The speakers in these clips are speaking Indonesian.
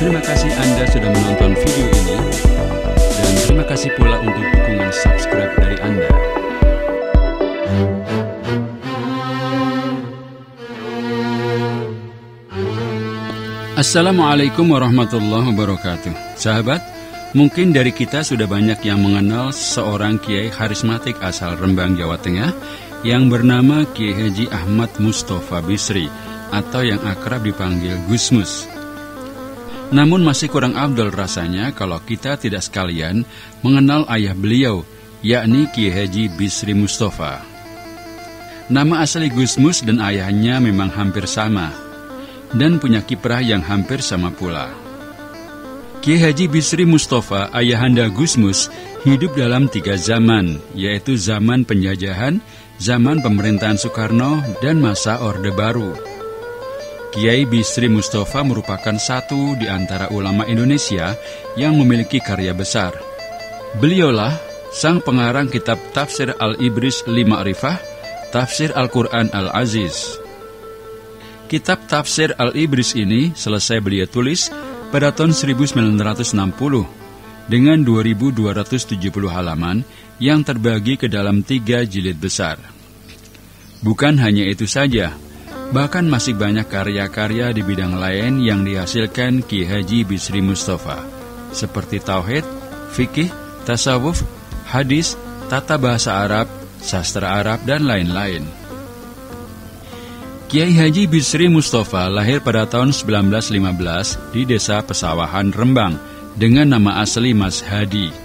Terima kasih Anda sudah menonton video ini, dan terima kasih pula untuk dukungan subscribe dari Anda. Assalamualaikum warahmatullahi wabarakatuh. Sahabat, mungkin dari kita sudah banyak yang mengenal seorang kiai karismatik asal Rembang, Jawa Tengah yang bernama Kiai Haji Ahmad Mustofa Bisri atau yang akrab dipanggil Gus Mus. Namun masih kurang afdol rasanya kalau kita tidak sekalian mengenal ayah beliau, yakni Kiai Haji Bisri Mustofa. Nama asli Gus Mus dan ayahnya memang hampir sama dan punya kiprah yang hampir sama pula. Kiai Haji Bisri Mustofa, ayahanda Gus Mus, hidup dalam 3 zaman, yaitu zaman penjajahan, zaman pemerintahan Soekarno, dan masa Orde Baru. Kiai Bisri Mustofa merupakan satu di antara ulama Indonesia yang memiliki karya besar. Beliaulah sang pengarang kitab Tafsir Al-Ibris Li-Ma'rifah, Tafsir Al-Quran Al-Aziz. Kitab Tafsir Al-Ibris ini selesai beliau tulis pada tahun 1960 dengan 2.270 halaman yang terbagi ke dalam 3 jilid besar. Bukan hanya itu saja, bahkan masih banyak karya-karya di bidang lain yang dihasilkan Kiai Haji Bisri Mustofa, seperti tauhid, fikih, tasawuf, hadis, tata bahasa Arab, sastra Arab, dan lain-lain. Kiai Haji Bisri Mustofa lahir pada tahun 1915 di desa Pesawahan, Rembang, dengan nama asli Mas Hadi.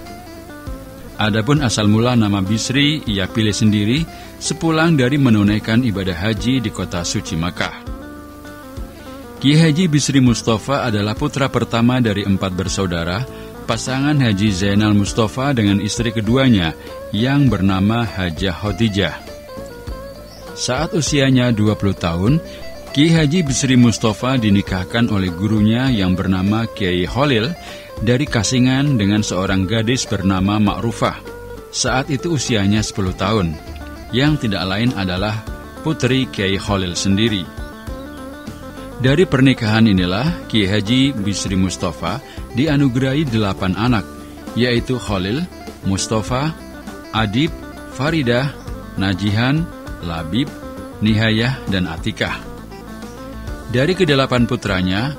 Adapun asal mula nama Bisri ia pilih sendiri sepulang dari menunaikan ibadah haji di kota suci Makkah. Kiai Haji Bisri Mustofa adalah putra pertama dari 4 bersaudara, pasangan Haji Zainal Mustofa dengan istri keduanya yang bernama Hajah Khotijah. Saat usianya 20 tahun, Kiai Haji Bisri Mustofa dinikahkan oleh gurunya yang bernama Kiai Khalil dari Kasingan dengan seorang gadis bernama Ma'rufah. Saat itu usianya 10 tahun, yang tidak lain adalah putri Kiai Khalil sendiri. Dari pernikahan inilah Kiai Haji Bisri Mustofa dianugerahi 8 anak, yaitu Khalil, Mustofa, Adib, Faridah, Najihan, Labib, Nihayah, dan Atikah. Dari ke-8 putranya,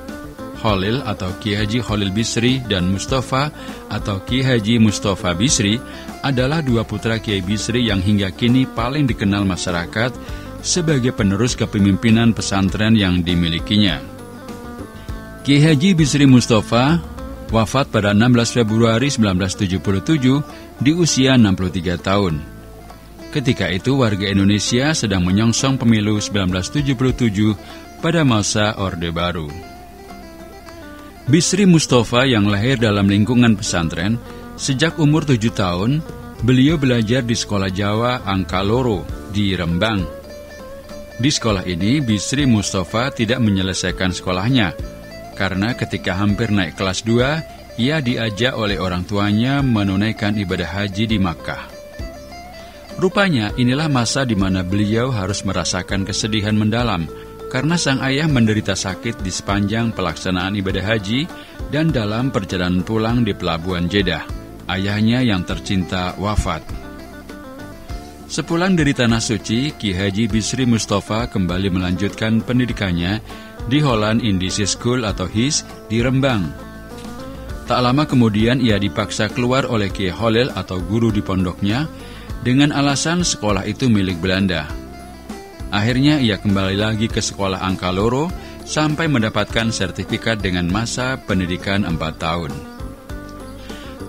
Khalil atau Kiai Haji Khalil Bisri dan Mustofa atau Kiai Haji Mustofa Bisri adalah 2 putra Kiai Bisri yang hingga kini paling dikenal masyarakat sebagai penerus kepemimpinan pesantren yang dimilikinya. Kiai Haji Bisri Mustofa wafat pada 16 Februari 1977 di usia 63 tahun. Ketika itu warga Indonesia sedang menyongsong pemilu 1977 pada masa Orde Baru. Bisri Mustofa yang lahir dalam lingkungan pesantren, sejak umur 7 tahun, beliau belajar di Sekolah Jawa Angkaloro di Rembang. Di sekolah ini, Bisri Mustofa tidak menyelesaikan sekolahnya, karena ketika hampir naik kelas 2, ia diajak oleh orang tuanya menunaikan ibadah haji di Makkah. Rupanya inilah masa di mana beliau harus merasakan kesedihan mendalam karena sang ayah menderita sakit di sepanjang pelaksanaan ibadah haji dan dalam perjalanan pulang di pelabuhan Jeddah. Ayahnya yang tercinta wafat. Sepulang dari Tanah Suci, Kiai Haji Bisri Mustofa kembali melanjutkan pendidikannya di Holland Indische School atau HIS di Rembang. Tak lama kemudian ia dipaksa keluar oleh Kiai Khalil atau guru di pondoknya dengan alasan sekolah itu milik Belanda. Akhirnya ia kembali lagi ke sekolah Angkaloro sampai mendapatkan sertifikat dengan masa pendidikan 4 tahun.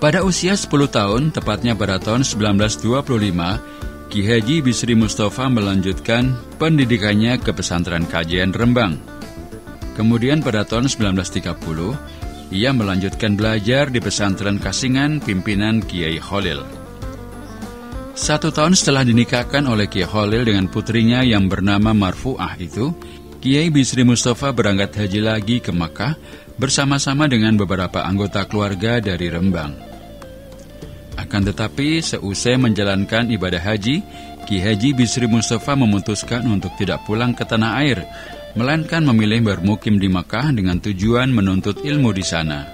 Pada usia 10 tahun, tepatnya pada tahun 1925, Kiai Haji Bisri Mustofa melanjutkan pendidikannya ke pesantren Kajian Rembang. Kemudian pada tahun 1930, ia melanjutkan belajar di pesantren Kasingan pimpinan Kiai Khalil. 1 tahun setelah dinikahkan oleh Kiai Khalil dengan putrinya yang bernama Marfu'ah itu, Kiai Bisri Mustofa berangkat haji lagi ke Makkah bersama-sama dengan beberapa anggota keluarga dari Rembang. Akan tetapi, seusai menjalankan ibadah haji, Kiai Haji Bisri Mustofa memutuskan untuk tidak pulang ke tanah air, melainkan memilih bermukim di Makkah dengan tujuan menuntut ilmu di sana.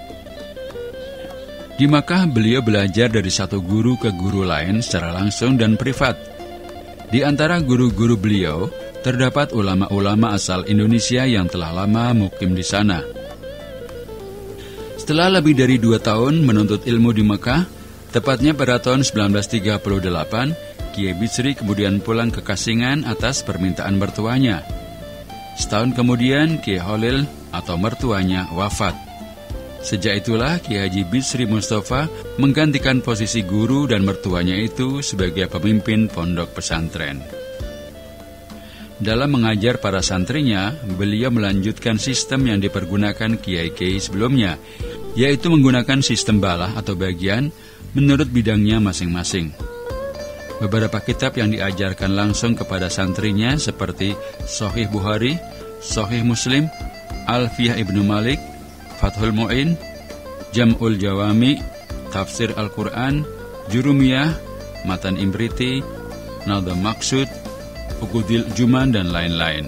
Di Makkah, beliau belajar dari satu guru ke guru lain secara langsung dan privat. Di antara guru-guru beliau, terdapat ulama-ulama asal Indonesia yang telah lama mukim di sana. Setelah lebih dari 2 tahun menuntut ilmu di Makkah, tepatnya pada tahun 1938, Kiai Bisri kemudian pulang ke Kasingan atas permintaan mertuanya. Setahun kemudian, Kiai Holil atau mertuanya wafat. Sejak itulah Kiai Haji Bisri Mustafa menggantikan posisi guru dan mertuanya itu sebagai pemimpin pondok pesantren. Dalam mengajar para santrinya, beliau melanjutkan sistem yang dipergunakan kiai-kiai sebelumnya, yaitu menggunakan sistem balah atau bagian menurut bidangnya masing-masing. Beberapa kitab yang diajarkan langsung kepada santrinya seperti Sahih Bukhari, Sahih Muslim, Alfiyah Ibnu Malik, Fathul Mu'in, Jam'ul Jawami, Tafsir Al-Quran, Jurumiyah, Matan Imriti, Nadham Maksud, Uqudil Juman, dan lain-lain.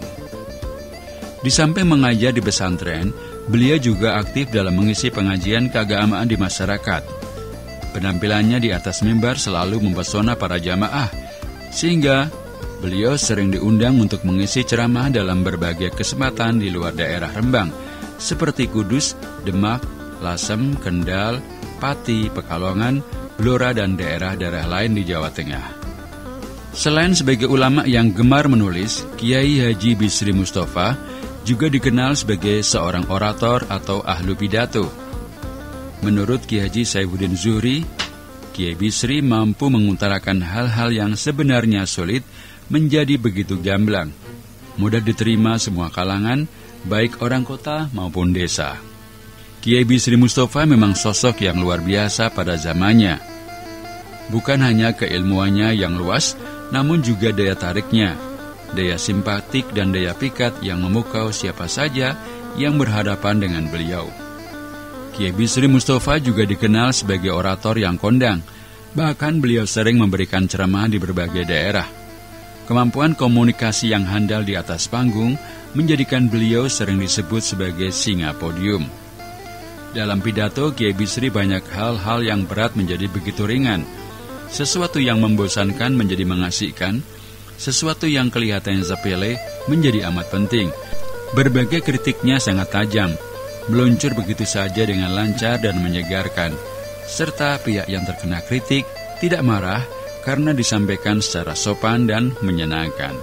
Di samping mengajar di pesantren, beliau juga aktif dalam mengisi pengajian keagamaan di masyarakat. Penampilannya di atas mimbar selalu mempesona para jamaah, sehingga beliau sering diundang untuk mengisi ceramah dalam berbagai kesempatan di luar daerah Rembang, seperti Kudus, Demak, Lasem, Kendal, Pati, Pekalongan, Blora, dan daerah-daerah lain di Jawa Tengah. Selain sebagai ulama yang gemar menulis, Kiai Haji Bisri Mustafa juga dikenal sebagai seorang orator atau ahlu pidato. Menurut Kiai Haji Saifuddin Zuhri, Kiai Bisri mampu mengutarakan hal-hal yang sebenarnya sulit menjadi begitu gamblang, mudah diterima semua kalangan, baik orang kota maupun desa. Kiai Bisri Mustafa memang sosok yang luar biasa pada zamannya. Bukan hanya keilmuannya yang luas, namun juga daya tariknya, daya simpatik dan daya pikat yang memukau siapa saja yang berhadapan dengan beliau. Kiai Bisri Mustafa juga dikenal sebagai orator yang kondang, bahkan beliau sering memberikan ceramah di berbagai daerah. Kemampuan komunikasi yang handal di atas panggung menjadikan beliau sering disebut sebagai singa podium. Dalam pidato, Kiai Bisri banyak hal-hal yang berat menjadi begitu ringan, sesuatu yang membosankan menjadi mengasihkan, sesuatu yang kelihatan sepele menjadi amat penting. Berbagai kritiknya sangat tajam, meluncur begitu saja dengan lancar dan menyegarkan, serta pihak yang terkena kritik tidak marah karena disampaikan secara sopan dan menyenangkan.